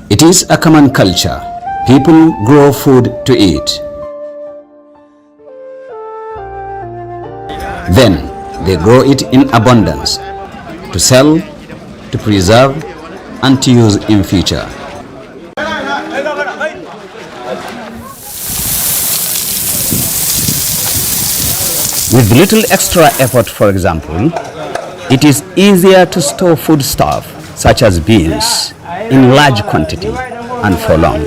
It is a common culture. People grow food to eat. Then they grow it in abundance to sell, to preserve, and to use in future. With little extra effort, for example, it is easier to store foodstuff such as beans in large quantity and for long.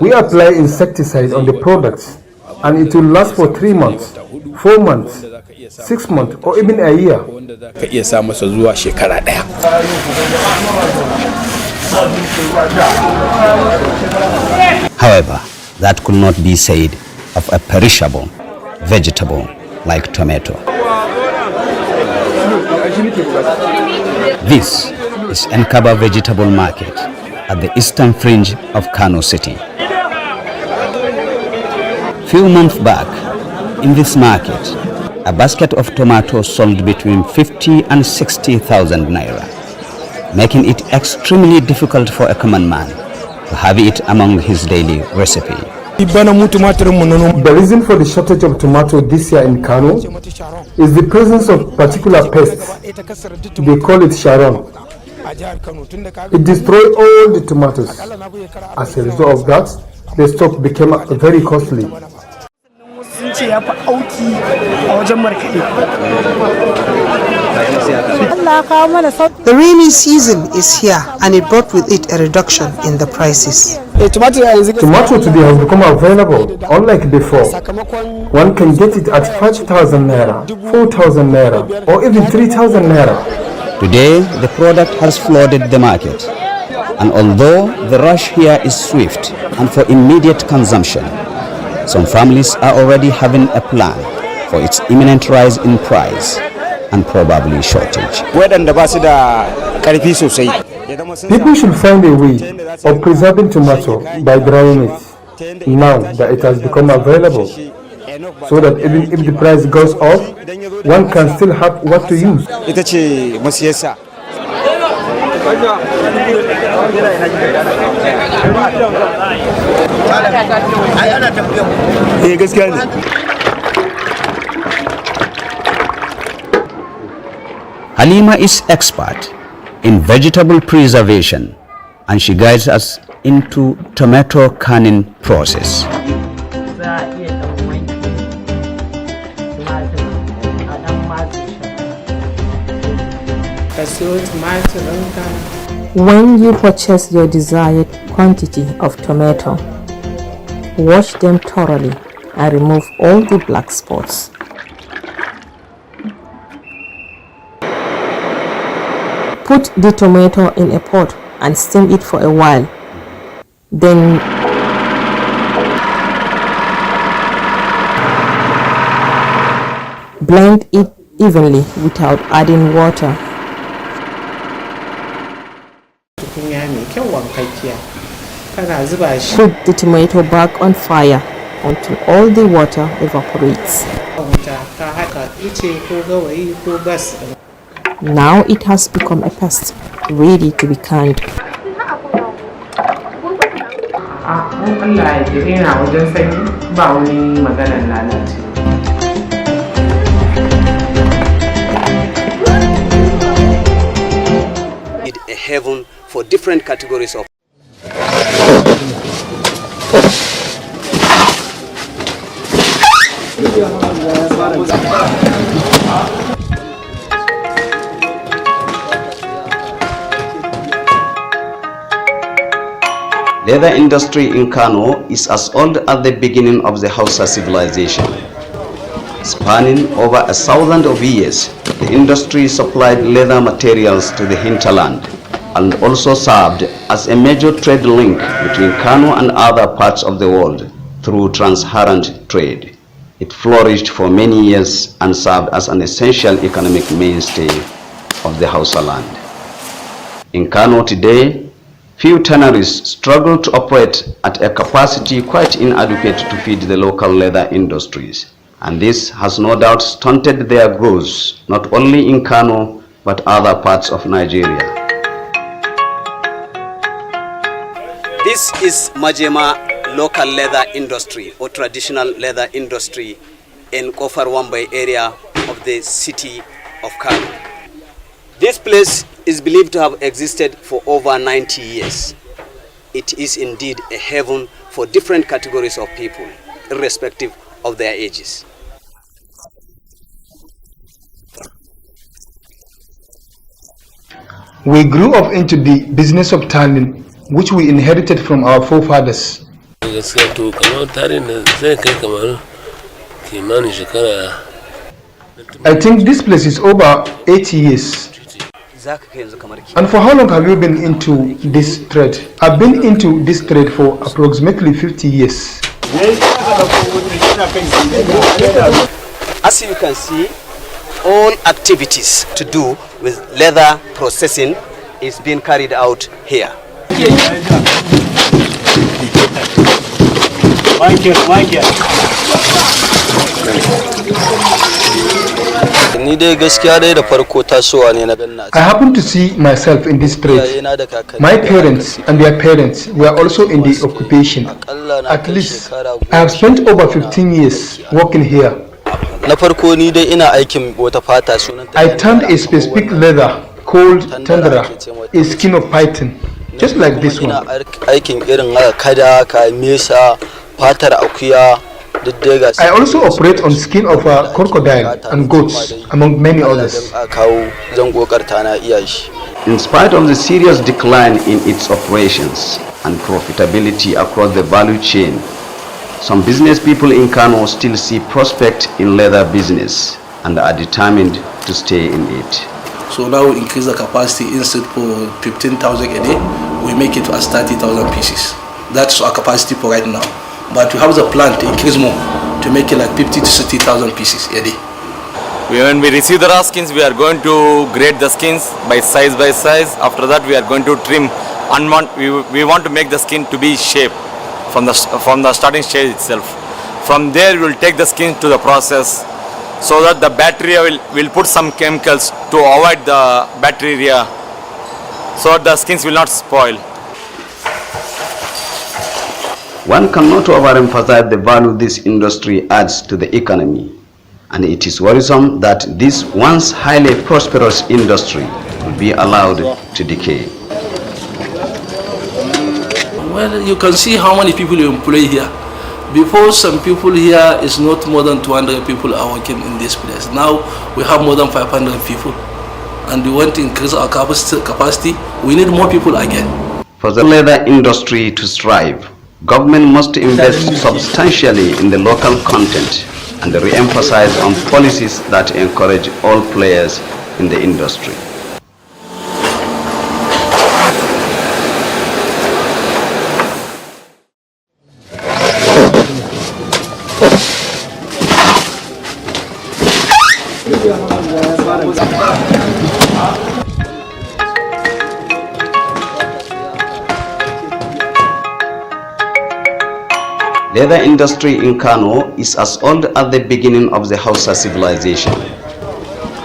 We apply insecticide on the products and it will last for 3 months, 4 months, 6 months or even a year. However, that could not be said of a perishable vegetable like tomato. This is Nkaba Vegetable Market at the eastern fringe of Kano City. Few months back, in this market, a basket of tomatoes sold between 50 and 60,000 naira, making it extremely difficult for a common man to have it among his daily recipe. The reason for the shortage of tomato this year in Kano is the presence of particular pests. They call it Sharon. It destroyed all the tomatoes. As a result of that, the stock became very costly. The rainy season is here and it brought with it a reduction in the prices. Tomato today has become available, unlike before. One can get it at 5,000 naira, 4,000 naira, or even 3,000 naira. Today, the product has flooded the market, and although the rush here is swift and for immediate consumption, some families are already having a plan for its imminent rise in price and probably shortage. People should find a way of preserving tomato by drying it now that it has become available, so that even if the price goes up, one can still have what to use. Halima is expert in vegetable preservation, and she guides us into tomato canning process. When you purchase your desired quantity of tomato, wash them thoroughly and remove all the black spots. Put the tomato in a pot and steam it for a while. Then blend it evenly without adding water. Put the tomato back on fire until all the water evaporates. Now it has become a paste, ready to be canned. It's a heaven for different categories of. Leather industry in Kano is as old as the beginning of the Hausa civilization. Spanning over 1,000 of years, the industry supplied leather materials to the hinterland and also served as a major trade link between Kano and other parts of the world through transparent trade. It flourished for many years and served as an essential economic mainstay of the Hausa land. In Kano today, few tanneries struggle to operate at a capacity quite inadequate to feed the local leather industries. And this has no doubt stunted their growth, not only in Kano, but other parts of Nigeria. This is Majema local leather industry or traditional leather industry in Kofar Wambai area of the city of Kano. This place is believed to have existed for over 90 years. It is indeed a heaven for different categories of people, irrespective of their ages. We grew up into the business of tanning, which we inherited from our forefathers. I think this place is over 80 years. And for how long have you been into this trade? I've been into this trade for approximately 50 years. As you can see, all activities to do with leather processing is being carried out here. I happen to see myself in this trade. My parents and their parents were also in the occupation. At least, I have spent over 15 years working here. I tanned a specific leather called tundra, a skin of python, just like this one. I also operate on skin of crocodile and goats, among many others. In spite of the serious decline in its operations and profitability across the value chain, some business people in Kano still see prospect in leather business and are determined to stay in it. So now we increase the capacity. Instead for 15,000 a day, we make it as 30,000 pieces. That's our capacity for right now. But we have the plan to increase more, to make it like 50 to 60,000 pieces a day. When we receive the raw skins, we are going to grade the skins by size. After that, we are going to trim. We want to make the skin to be shaped from the starting stage itself. From there, we will take the skin to the process, so that the bacteria will put some chemicals to avoid the bacteria, so that the skins will not spoil. One cannot overemphasize the value this industry adds to the economy, and it is worrisome that this once highly prosperous industry will be allowed to decay. Well, you can see how many people you employ here. Before, some people here is not more than 200 people are working in this place. Now we have more than 500 people, and we want to increase our capacity. We need more people again. For the leather industry to strive, government must invest substantially in the local content and re-emphasize on policies that encourage all players in the industry. Leather industry in Kano is as old as the beginning of the Hausa civilization.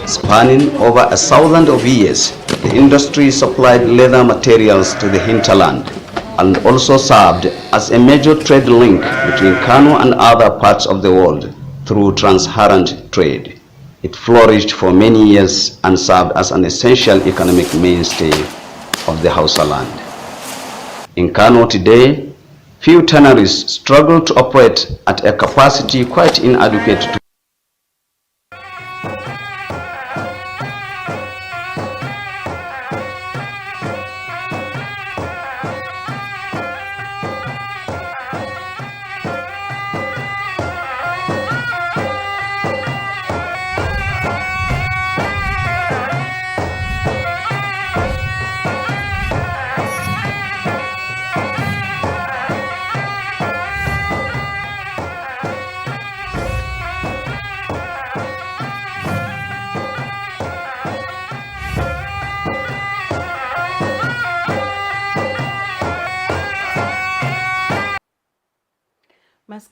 Spanning over 1,000 of years, the industry supplied leather materials to the hinterland and also served as a major trade link between Kano and other parts of the world through transparent trade. It flourished for many years and served as an essential economic mainstay of the Hausa land. In Kano today, few tanneries struggle to operate at a capacity quite inadequate to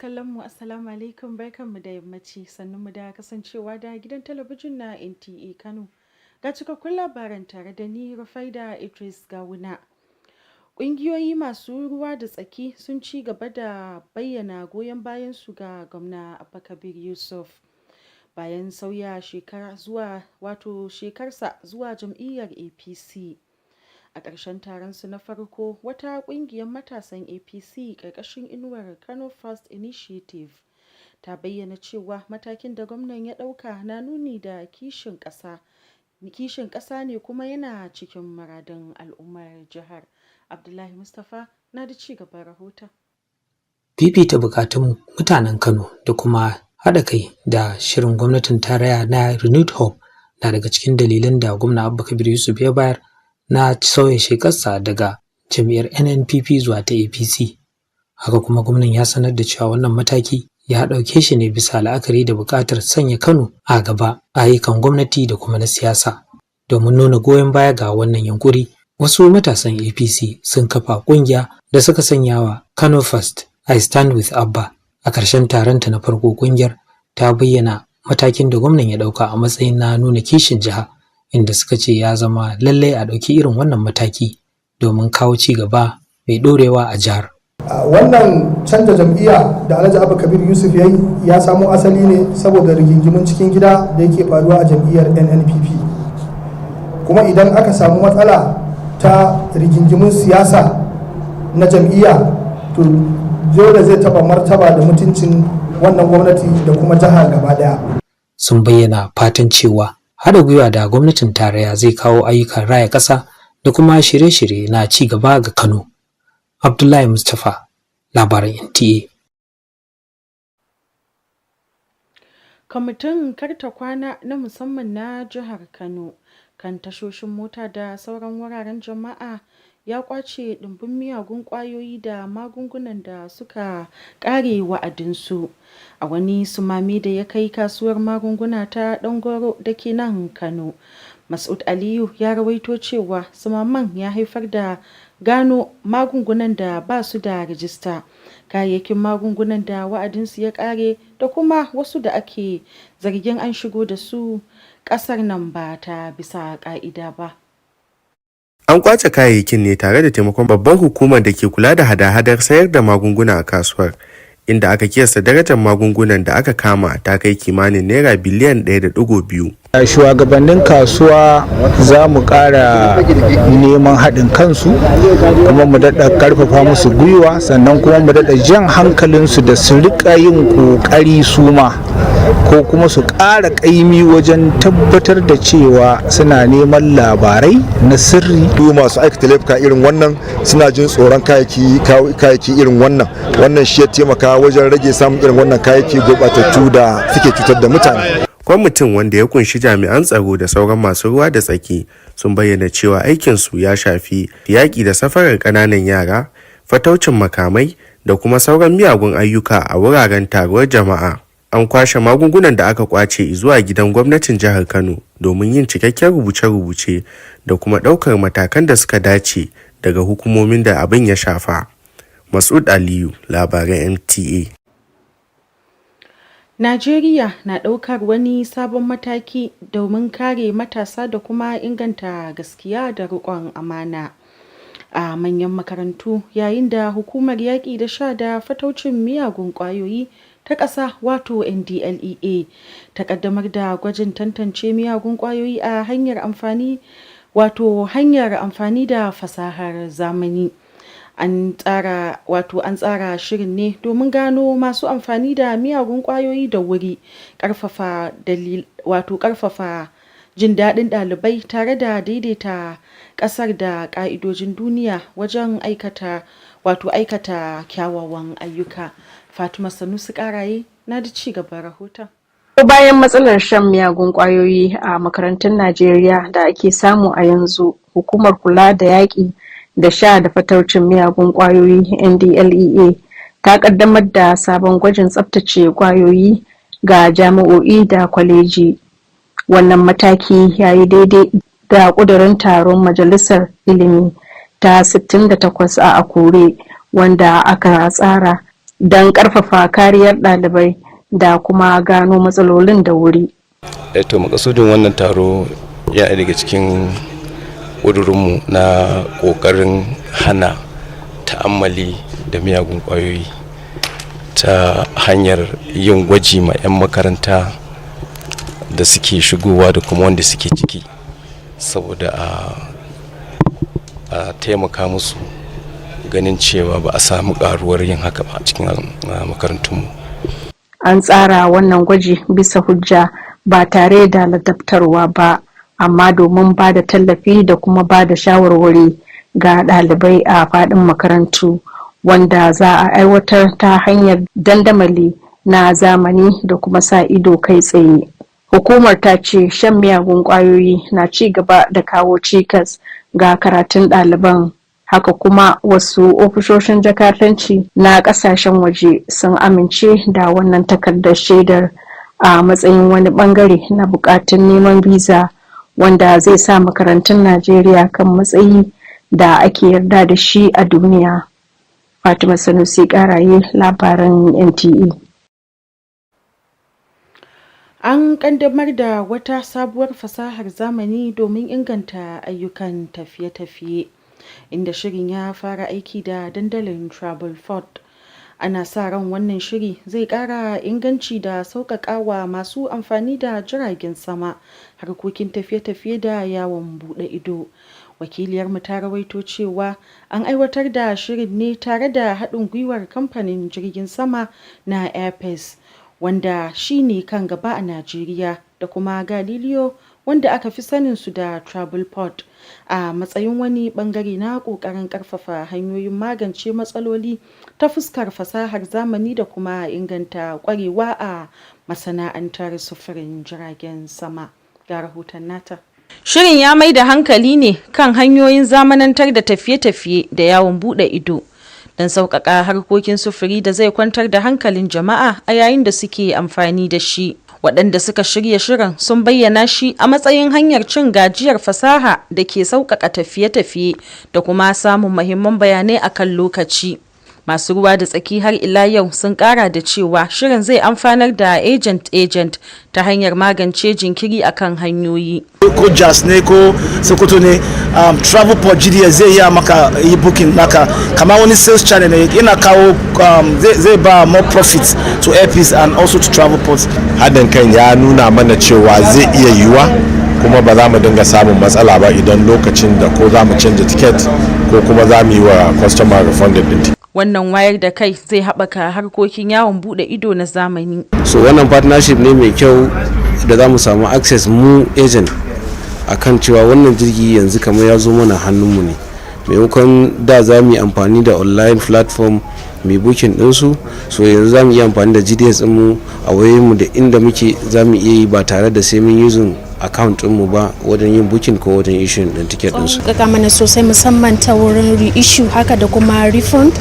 kallon mu assalamu alaikum barkanmu da yammaci sannunmu da kasancewa da gidan talabijin na NTA Kano. Ga cikakkun labaran tare da ni Rufaida Idris Gawuna. Ƙungiyoyi masu ruwa da tsaki sun ci gaba da bayyana goyon bayan su ga gwamna Abba Kabir Yusuf bayan sauya shekarsa zuwa jam'iyyar APC. A ƙarshen taron su na farko, wata ƙungiyar matasan APC ƙarƙashin inuwar Kano First Initiative ta bayyana cewa matakin da gwamnan ya ɗauka na nuni da kishin ƙasa ne kuma yana cikin muradin al'ummar jihar. Abdullahi Mustapha na da ci gaban rahoton. Fifita bukatun mutanen Kano da kuma haɗa kai da shirin gwamnatin tarayya na Renewed Hope na daga cikin dalilan da gwamna Abba Kabir Yusuf ya bayar na sauya shekarsa daga jam'iyyar NNPP zuwa ta APC. Haka kuma gwamnan ya sanar da cewa wannan mataki ya ɗauke shi ne bisa la'akari da buƙatar sanya Kano a gaba a ayyukan gwamnati da kuma na siyasa. Domin nuna goyon baya ga wannan yunkuri, wasu matasan APC sun kafa ƙungiya da suka sanya wa Kano First I Stand with Abba. A ƙarshen taronta na farko, ƙungiyar ta bayyana matakin da gwamnan ya ɗauka a matsayin na nuna kishin jiha, inda suka ce ya zama lallai a ɗauki irin wannan mataki domin kawo ci gaba mai ɗorewa a jihar. Wannan canza jam'iyya da Alhaji Abba Kabir Yusuf ya yi ya samo asali ne saboda rigingimun cikin gida da yake faruwa a jam'iyyar NNPP. Kuma idan aka samu matsala ta rigingimun siyasa na jam'iyya, to dole zai taɓa martaba da mutuncin wannan gwamnati da kuma jihar gaba ɗaya. Sun bayyana fatan cewa haɗa gwiwa da gwamnatin tarayya zai kawo ayyukan raya ƙasa da kuma shirye-shirye na ci gaba ga Kano. Abdullahi Mustapha, labaran NTA. Kwamitin karta kwana na musamman na jihar Kano kan tashoshin mota da sauran wuraren jama'a ya kwace ɗimbin miyagun ƙwayoyi da magungunan da suka ƙare wa'adinsu a wani sumame da ya kai kasuwar magunguna ta Ɗangoro da ke nan Kano. Mas'ud Aliyu ya rawaito cewa sumaman ya haifar da gano magungunan da ba su da rajista, kayayyakin magungunan da wa'adinsu ya ƙare da kuma wasu da ake zargin an shigo da su ƙasar nan ba ta bisa ƙa'ida ba. An kwace kayayyakin ne tare da taimakon babbar hukumar da ke kula da hada-hadar sayar da magunguna a kasuwar, inda aka kiyasta darajar magungunan da aka kama ta kai kimanin naira biliyan 1.2. Shugabannin kasuwa za mu ƙara neman haɗin kansu, kuma mu daɗa ƙarfafa musu gwiwa, sannan kuma mu daɗa jan hankalinsu da su riƙa yin ƙoƙari su ma, ko kuma su ƙara ƙaimi wajen tabbatar da cewa suna neman labarai na sirri. Masu aikata laifuka irin wannan suna jin tsoron kayayyaki irin wannan shi ya taimaka wajen rage samun irin wannan kayayyaki gurɓatattu da suke cutar da mutane. Kwamitin, wanda ya kunshi jami'an tsaro da sauran masu ruwa da tsaki, sun bayyana cewa aikinsu ya shafi yaƙi da safarar ƙananan yara, fataucin makamai da kuma sauran miyagun ayyuka a wuraren taruwar jama'a. An kwashe magungunan da aka kwace zuwa gidan gwamnatin jihar Kano domin yin cikakken rubuce-rubuce da kuma ɗaukar matakan da suka dace daga hukumomin da abin ya shafa. Mas'ud Aliyu, labaran NTA. Najeriya na ɗaukar wani sabon mataki domin kare matasa da kuma inganta gaskiya da riƙon amana a manyan makarantu, yayin da hukumar yaƙi da sha da fataucin miyagun ƙwayoyi ta ƙasa wato NDLEA ta ƙaddamar da gwajin tantance miyagun ƙwayoyi a hanyar amfani da fasahar zamani. An tsara shirin ne domin gano masu amfani da miyagun ƙwayoyi da wuri, ƙarfafa jin daɗin ɗalibai tare da daidaita ƙasar da ƙa'idojin duniya wajen aikata kyawawan ayyuka. Fatima Sanusi Ƙaraye na da ci gaban rahoton. Bayan matsalar shan miyagun ƙwayoyi a makarantun Najeriya da ake samu a yanzu, hukumar kula da yaƙi da sha da fataucin miyagun ƙwayoyi NDLEA ta ƙaddamar da sabon gwajin tsaftace ƙwayoyi ga jami'o'i da kwaleji. Wannan mataki ya yi daidai da ƙudurin taron Majalisar Ilimi ta 68 a Akure, wanda aka tsara don ƙarfafa kariyar ɗalibai da kuma gano matsalolin da wuri. To makasudin wannan taro ya daga cikin ƙudurinmu na ƙoƙarin hana ta'ammali da miyagun ƙwayoyi ta hanyar yin gwaji ma 'yan makaranta da suke shigowa da kuma wanda suke ciki saboda a taimaka musu ganin cewa ba a samu ƙaruwar yin haka ba a cikin makarantunmu. An tsara wannan gwaji bisa hujja ba tare da ladabtarwa ba, amma domin ba da tallafi da kuma ba da shawarwari ga ɗalibai a faɗin makarantu, wanda za a aiwatar ta hanyar dandamali na zamani da kuma sa ido kai tsaye. Hukumar ta ce shan miyagun ƙwayoyi na ci gaba da kawo cikas ga karatun ɗaliban. Haka kuma wasu ofishoshin jakadanci na ƙasashen waje sun amince da wannan takardar shaidar a matsayin wani bangare na buƙatun neman biza, wanda zai sa makarantun Najeriya kan matsayi da ake yarda da shi a duniya. Fatima Sanusi Karaye, labaran NTA. An kaddamar da wata sabuwar fasahar zamani domin inganta ayyukan tafiye-tafiye, inda shirin ya fara aiki da dandalin TravelPort. Ana sa ran wannan shiri zai ƙara inganci da sauƙaƙawa masu amfani da jiragen sama harkokin tafiye-tafiye da yawon buɗe ido. Wakiliyarmu ta rawaito cewa an aiwatar da shirin ne tare da haɗin gwiwar kamfanin jirgin sama na Airpeace, wanda shi ne kan gaba a Najeriya, da kuma Galileo, wanda aka fi sanin su da TravelPort, a matsayin wani bangare na ƙoƙarin ƙarfafa hanyoyin magance matsaloli ta fuskar fasahar zamani da kuma inganta ƙwarewa a masana'antar sufurin jiragen sama. Ga rahoton nata. Shirin ya mai da hankali ne kan hanyoyin zamanantar da tafiye-tafiye da yawon buɗe ido don sauƙaƙa harkokin sufuri da zai kwantar da hankalin jama'a a yayin da suke amfani da shi. Waɗanda suka shirya shirin sun bayyana shi a matsayin hanyar cin gajiyar fasaha da ke sauƙaƙa tafiye-tafiye da kuma samun muhimman bayanai a kan lokaci. Masu ruwa da tsaki har ila yau sun ƙara da cewa shirin zai amfanar da agent ta hanyar magance jinkiri akan hanyoyi. Ko Jas ne ko Sokoto ne, TravelPort GDS zai iya maka yi booking naka kamar wani sales channel ne, yana kawo zai ba more profits to Airpeace and also to TravelPort. Haɗin kan ya nuna mana cewa zai iya yiwuwa kuma ba za mu dinga samun matsala ba idan lokacin da ko za mu canza ticket ko kuma za mu yi wa customer refunded din. Wannan wayar da kai zai haɓaka harkokin yawon buɗe ido na zamani. So wannan partnership ne mai kyau da za mu samu access mu agent akan cewa wannan jirgi yanzu kamar ya zo mana hannunmu ne. Maimakon da za mu yi amfani da online platform mai booking ɗinsu, so yanzu za mu yi amfani da GDS ɗinmu a wayoyinmu da inda muke za mu iya yi ba tare da sai mun using account ɗinmu ba wajen yin booking ko wajen issue ɗin ticket ɗinsu. Kaka mana sosai musamman ta wurin reissue haka da kuma refund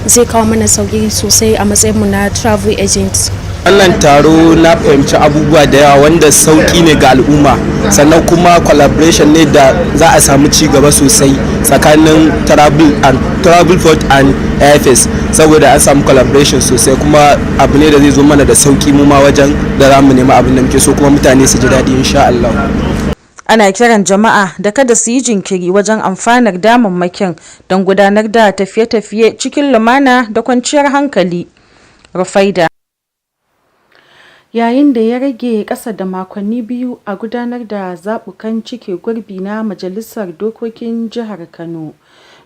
zai kawo mana sauki sosai a matsayinmu na travel agents. Wannan taro na fahimci abubuwa da yawa wanda sauki ne ga al'umma, sannan kuma collaboration ne da za a samu ci gaba sosai tsakanin TravelPort and Airpeace, saboda an samu collaboration sosai kuma abu ne da zai zo mana da sauki mu ma wajen da za mu nema abin da muke so kuma mutane su ji daɗi insha Allah. Ana kiran jama'a da kada su yi jinkiri wajen amfanar damammakin don gudanar da tafiye-tafiye cikin lumana da kwanciyar hankali. Rufaida. Yayin da ya rage ƙasa da makonni biyu a gudanar da zaɓukan cike gurbi na Majalisar Dokokin Jihar Kano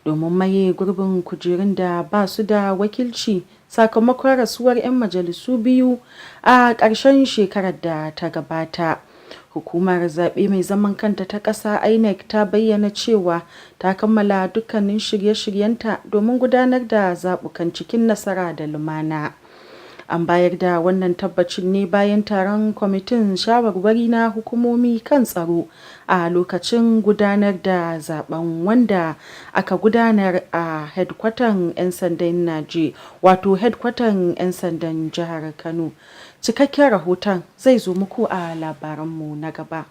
domin maye gurbin kujerun da ba su da wakilci sakamakon rasuwar 'yan majalisu biyu a ƙarshen shekarar da ta gabata. Hukumar zaɓe mai zaman kanta ta ƙasa INEC ta bayyana cewa ta kammala dukkanin shirye-shiryenta domin gudanar da zaɓukan cikin nasara da lumana. An bayar da wannan tabbacin ne bayan taron kwamitin shawarwari na hukumomi kan tsaro a lokacin gudanar da zaben, wanda aka gudanar a hedkwatan 'yan sandan hedkwatan 'yan sandan jihar Kano. Cikakken rahoton zai zo muku a labaranmu na gaba.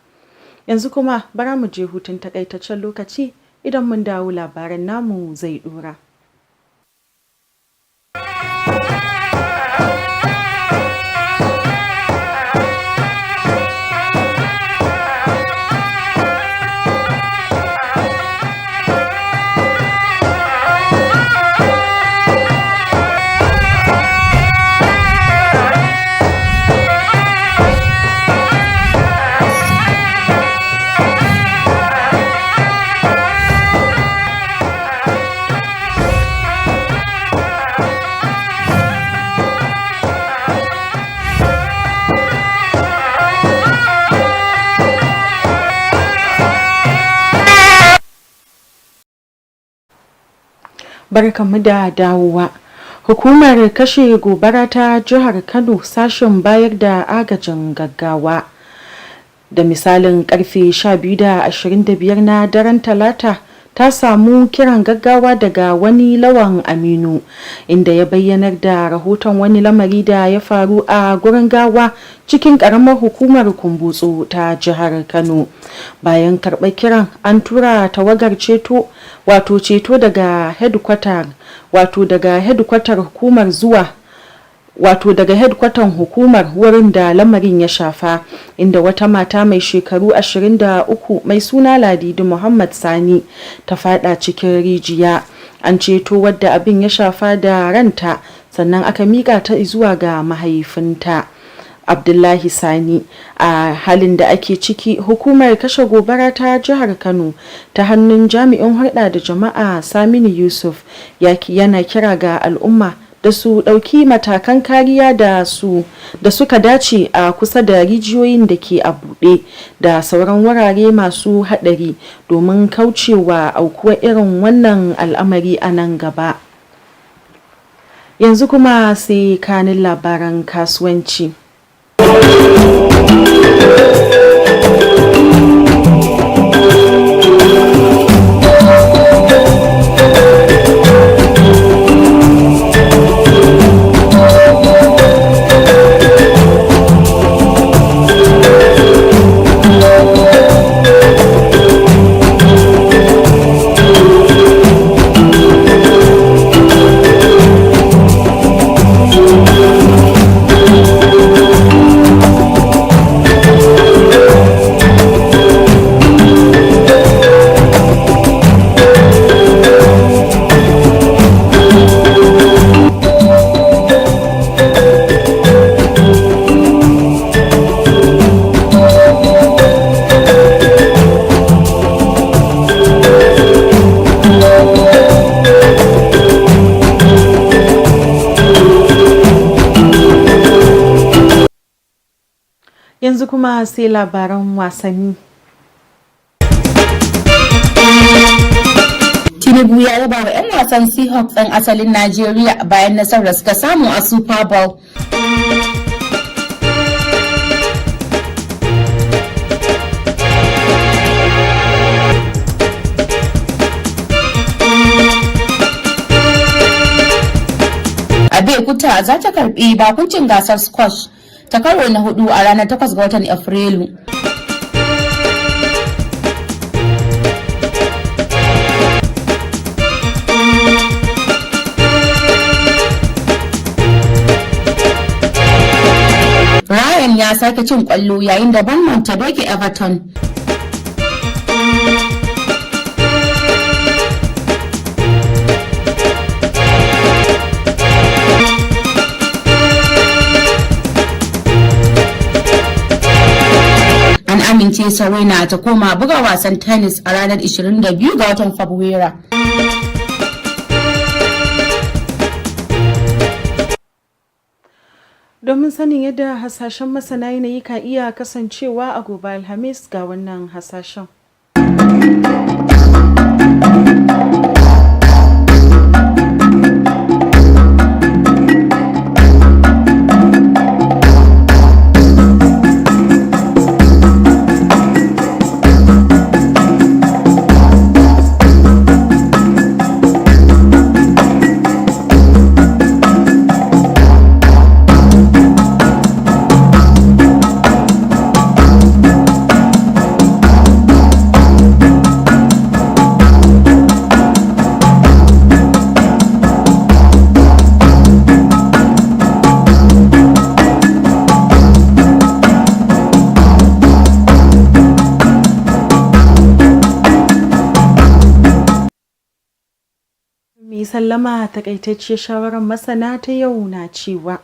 Yanzu kuma bara mu je hutun takaitaccen lokaci, idan mun dawo labaran namu zai dora. Barkamu da dawowa. Hukumar kashe gobara ta jihar Kano sashen bayar da agajin gaggawa da misalin karfe 12:25 na daren Talata ta samu kiran gaggawa daga wani lawan Aminu inda ya bayyanar da rahoton wani lamari da ya faru a gurin gawa cikin karamar hukumar Kumbutsu ta jihar Kano. Bayan karɓar kiran an tura tawagar ceto daga hedkwatar hukumar zuwa daga hedkwatan hukumar wurin da lamarin ya shafa, inda wata mata mai shekaru 23 mai suna Ladidi Muhammad Sani ta fada cikin rijiya. An ceto wadda abin ya shafa da ranta, sannan aka mika ta zuwa ga mahaifinta Abdullahi Sani. A halin da ake ciki, hukumar kashe gobara ta jihar Kano ta hannun jami'in hulɗa da jama'a Saminu Yusuf yana kira ga al'umma da su ɗauki matakan kariya da suka dace a kusa da rijiyoyin da ke a buɗe da sauran wurare masu haɗari domin kaucewa aukuwar irin wannan al'amari a nan gaba. Yanzu kuma sai kanin labaran kasuwanci. Yanzu kuma sai labaran wasanni. Tinubu ya yaba wa 'yan wasan Seahawks ɗan asalin Najeriya bayan nasarar da suka samu a Super Bowl. Abeokuta za ta karbi bakuncin gasar squash ta karo na 4 a ranar 8 ga watan Afrilu. Ryan ya sake cin kwallo yayin da Bournemouth ta doke Everton. An amince Serena ta koma buga wasan tennis a ranar 22 ga watan Fabrairu. Domin sanin yadda hasashen masana yanayi ka iya kasancewa a gobe Alhamis ga wannan hasashen. Sallama takaitacciyar shawarar masana ta yau na cewa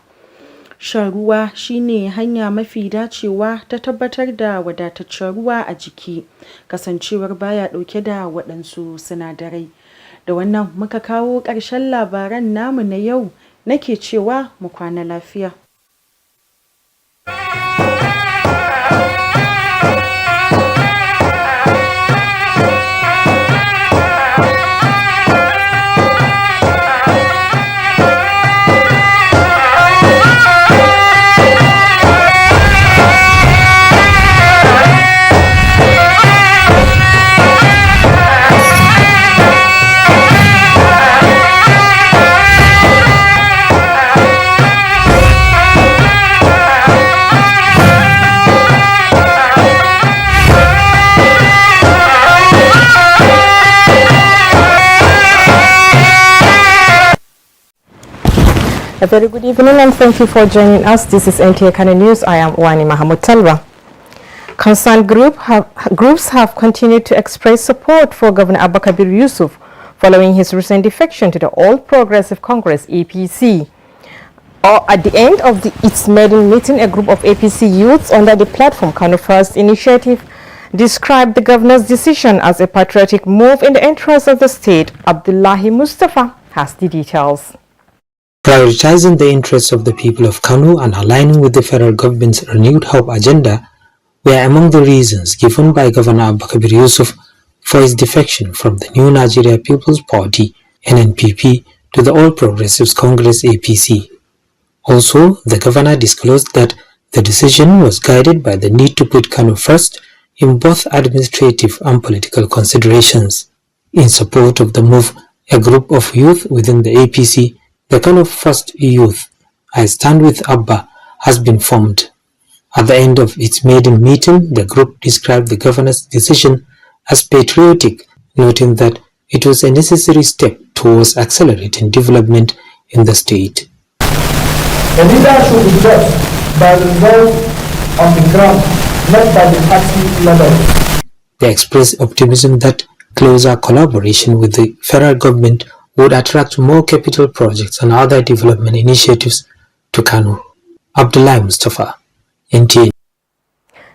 shan ruwa shine hanya mafi dacewa ta tabbatar da wadataccen ruwa a jiki, kasancewar baya dauke da waɗansu sinadarai. Da wannan muka kawo ƙarshen labaran namu na yau, nake cewa mu kwana lafiya. very good evening and thank you for joining us. This is Nta Kano News. I am Wani Mahamud Talwa. Concerned groups have continued to express support for Governor Abba Kabir Yusuf following his recent defection to the All Progressive Congress APC. At the end of its maiden meeting, a group of APC youths under the platform Kano First initiative described the governor's decision as a patriotic move in the interest of the state. Abdullahi Mustafa has the details. Prioritizing the interests of the people of Kano and aligning with the federal government's renewed hope agenda were among the reasons given by Governor Abba Kabir Yusuf for his defection from the New Nigeria People's Party (NNPP) to the All Progressives Congress (APC). Also, the governor disclosed that the decision was guided by the need to put Kano first in both administrative and political considerations. In support of the move, a group of youth within the APC, the Kano First Youth, I Stand with Abba, has been formed. At the end of its maiden meeting, the group described the governor's decision as patriotic, noting that it was a necessary step towards accelerating development in the state. The leader should be judged by the result on the ground, not by the party level. They expressed optimism that closer collaboration with the federal government would attract more capital projects and other development initiatives to Kano. Abdullahi Mustafa, NTA.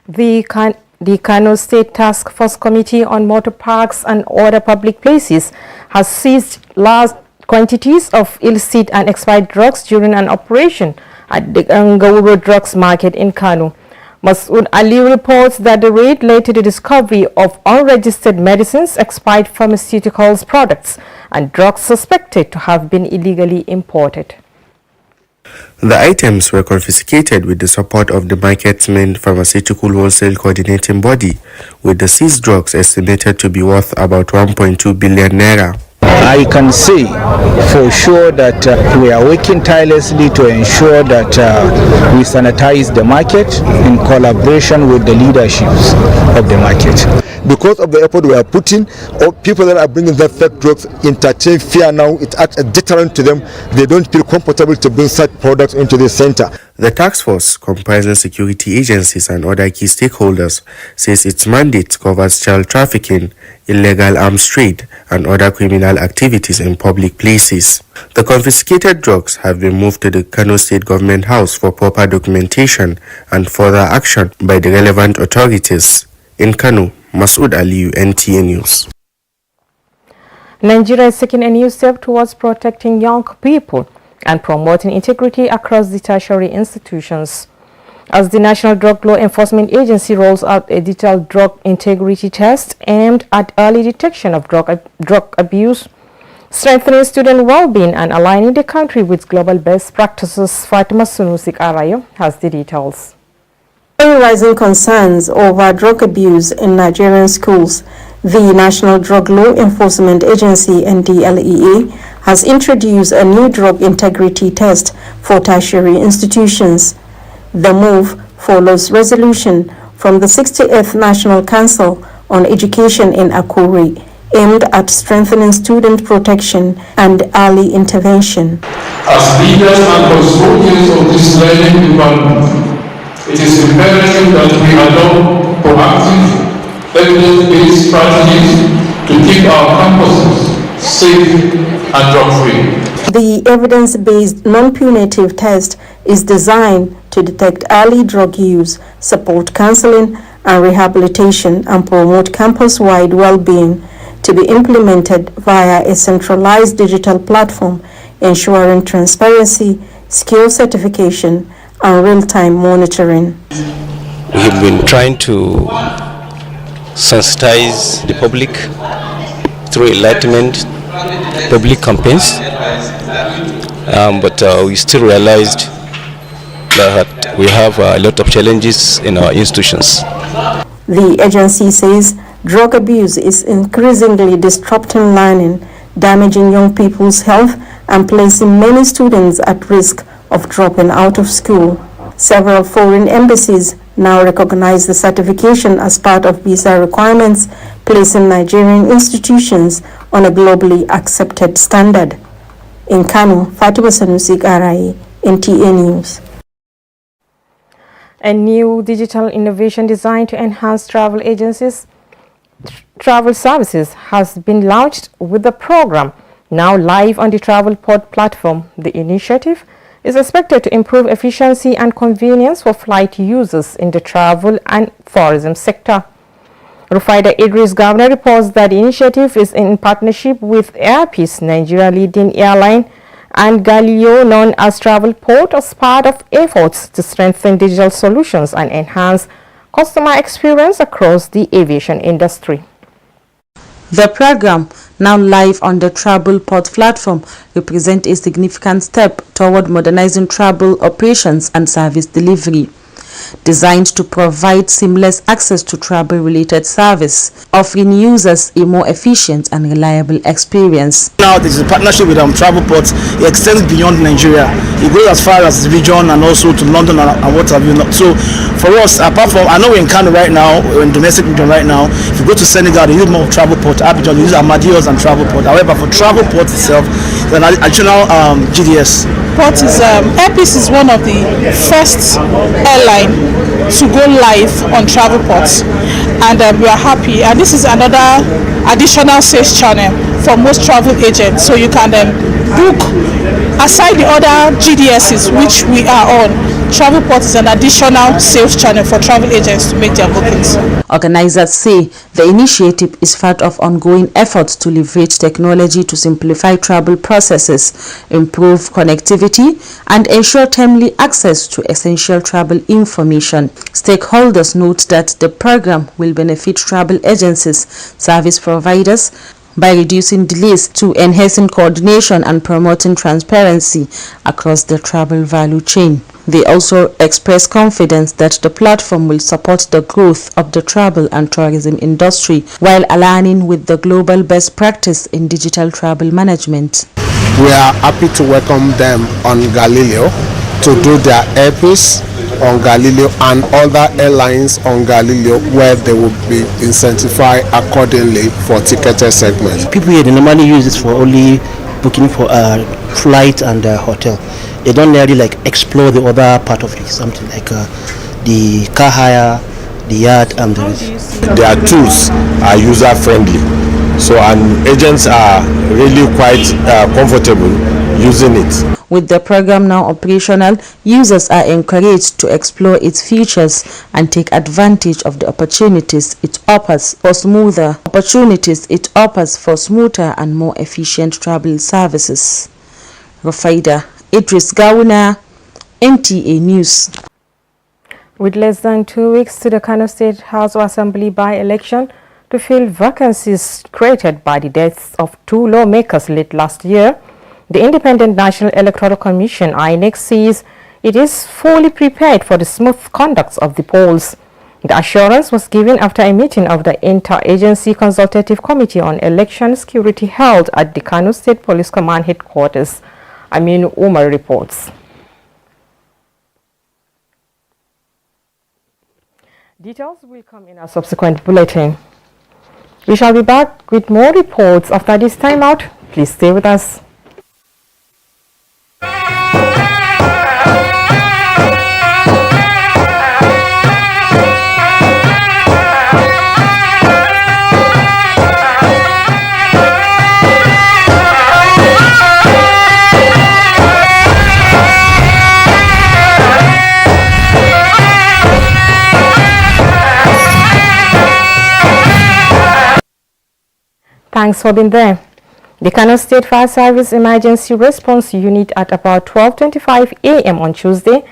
The Kano State Task Force Committee on Motor Parks and Other Public Places has seized large quantities of illicit and expired drugs during an operation at the Ngawuro Drugs Market in Kano. Masood Ali reports that the raid led to the discovery of unregistered medicines, expired pharmaceuticals products, and drugs suspected to have been illegally imported. The items were confiscated with the support of the market's main pharmaceutical wholesale coordinating body, with the seized drugs estimated to be worth about 1.2 billion naira. I can say for sure that we are working tirelessly to ensure that we sanitize the market in collaboration with the leaderships of the market. Because of the effort we are putting, people that are bringing their fake drugs entertain fear now. It acts a deterrent to them. They don't feel comfortable to bring such products into the center. The task force, comprising security agencies and other key stakeholders, says its mandate covers child trafficking, illegal arms trade, and other criminal activities in public places. The confiscated drugs have been moved to the Kano State Government House for proper documentation and further action by the relevant authorities. In Kano, Masood Ali, NTA News. Nigeria is taking a new step towards protecting young people and promoting integrity across the tertiary institutions. As the National Drug Law Enforcement Agency rolls out a digital drug integrity test aimed at early detection of drug abuse, strengthening student well-being and aligning the country with global best practices, Fatima Sunusik Arayo has the details. Rising concerns over drug abuse in Nigerian schools, the National Drug Law Enforcement Agency (NDLEA) has introduced a new drug integrity test for tertiary institutions. The move follows resolution from the 68th National Council on Education in Akure, aimed at strengthening student protection and early intervention. As leaders and custodians of this learning environment, it is imperative that we adopt proactive, evidence-based strategies to keep our campuses safe and drug-free. The evidence-based non-punitive test is designed to detect early drug use, support counseling and rehabilitation, and promote campus-wide well-being, to be implemented via a centralized digital platform, ensuring transparency, skill certification, and real-time monitoring. We have been trying to sensitize the public through enlightenment, public campaigns, but we still realized that we have a lot of challenges in our institutions. The agency says drug abuse is increasingly disrupting learning, damaging young people's health, and placing many students at risk of dropping out of school. Several foreign embassies now recognize the certification as part of visa requirements, placing Nigerian institutions on a globally accepted standard. In Kano, Fatima Sanusik Arai, NTA News. A new digital innovation designed to enhance travel services has been launched with the program now live on the TravelPort platform. The initiative is expected to improve efficiency and convenience for flight users in the travel and tourism sector. Rufaida Idris Governor reports that the initiative is in partnership with Airpeace, Nigeria leading airline, and Galileo, known as TravelPort, as part of efforts to strengthen digital solutions and enhance customer experience across the aviation industry. The program, now live on the TravelPort platform, represents a significant step toward modernizing travel operations and service delivery. Designed to provide seamless access to travel-related service, offering users a more efficient and reliable experience. Now this is a partnership with TravelPort. It extends beyond Nigeria. It goes as far as the region and also to London and what have you not. So for us, apart from, I know we're in Kano right now, we're in domestic region right now. If you go to Senegal, they use more of TravelPort. Abidjan, they use Ahmadios and TravelPort. However, for TravelPort itself, it's an additional GDS. Airpeace is one of the first airline to go live on TravelPort, and we are happy. And this is another additional sales channel for most travel agents. So you can book aside the other GDSs which we are on. TravelPort is an additional sales channel for travel agents to make their bookings. Organizers say the initiative is part of ongoing efforts to leverage technology to simplify travel processes, improve connectivity, and ensure timely access to essential travel information. Stakeholders note that the program will benefit travel agencies, service providers, by reducing delays to enhancing coordination and promoting transparency across the travel value chain. They also express confidence that the platform will support the growth of the travel and tourism industry while aligning with the global best practice in digital travel management. We are happy to welcome them on Galileo to do their Airpeace on Galileo and other airlines on Galileo, where they will be incentivized accordingly for ticketed segments. People here, they normally use this for only booking for a flight and a hotel. They don't really explore the other part of it, something like the car hire, the yard, and their tools are user friendly, so and agents are really quite comfortable using it. With the program now operational, users are encouraged to explore its features and take advantage of the opportunities it offers for smoother and more efficient travel services. Rufaida Idris Gawuna, NTA News. With less than 2 weeks to the Kano State House of Assembly by-election to fill vacancies created by the deaths of 2 lawmakers late last year, the Independent National Electoral Commission (INEC) says it is fully prepared for the smooth conduct of the polls. The assurance was given after a meeting of the Inter-Agency Consultative Committee on Election Security held at the Kano State Police Command headquarters. Aminu Umar reports. Details will come in a subsequent bulletin. We shall be back with more reports after this timeout. Please stay with us. Thanks for being there. The Kano State Fire Service Emergency Response Unit at about 12:25 a.m. on Tuesday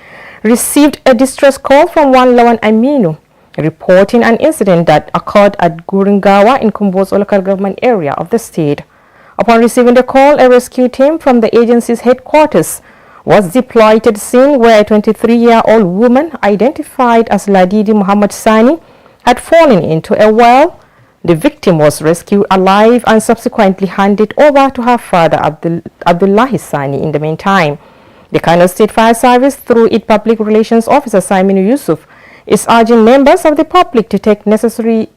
received a distress call from one Lawan Aminu reporting an incident that occurred at Guringawa in Kumbozo local government area of the state. Upon receiving the call, a rescue team from the agency's headquarters was deployed to the scene where a 23-year-old woman identified as Ladidi Muhammad Sani had fallen into a well. The victim was rescued alive and subsequently handed over to her father, Abdullahi Sani, in the meantime. The Kano State Fire Service, through its Public Relations Officer, Simon Yusuf, is urging members of the public to take necessary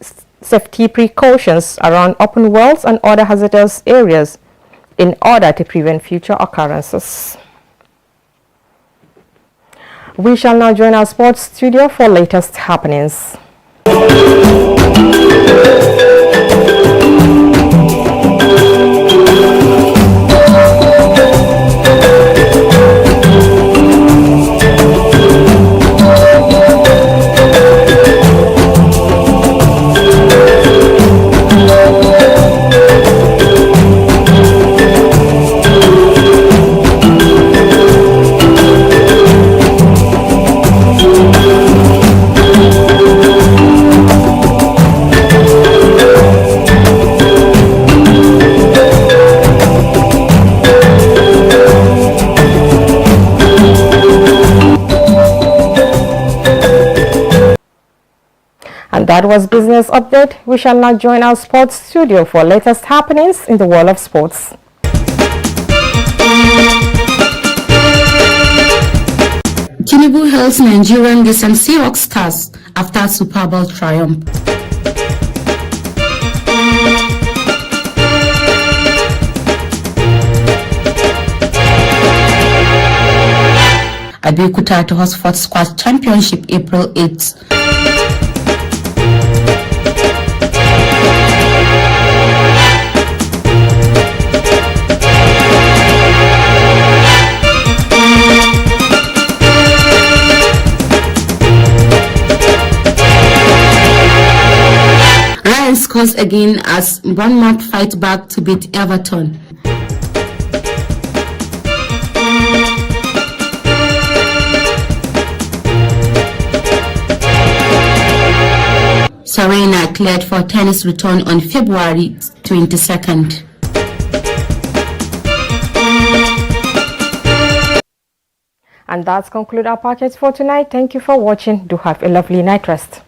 safety precautions around open wells and other hazardous areas in order to prevent future occurrences. We shall now join our sports studio for latest happenings. And that was Business Update. We shall now join our sports studio for latest happenings in the world of sports. Tinubu hails Nigerian Gesen Seahawks stars after Super Bowl triumph. Abeokuta to host fourth squash championship April 8th. Scores again as Bournemouth fight back to beat Everton. Serena cleared for tennis return on February 22nd. And that's conclude our package for tonight. Thank you for watching. Do have a lovely night rest.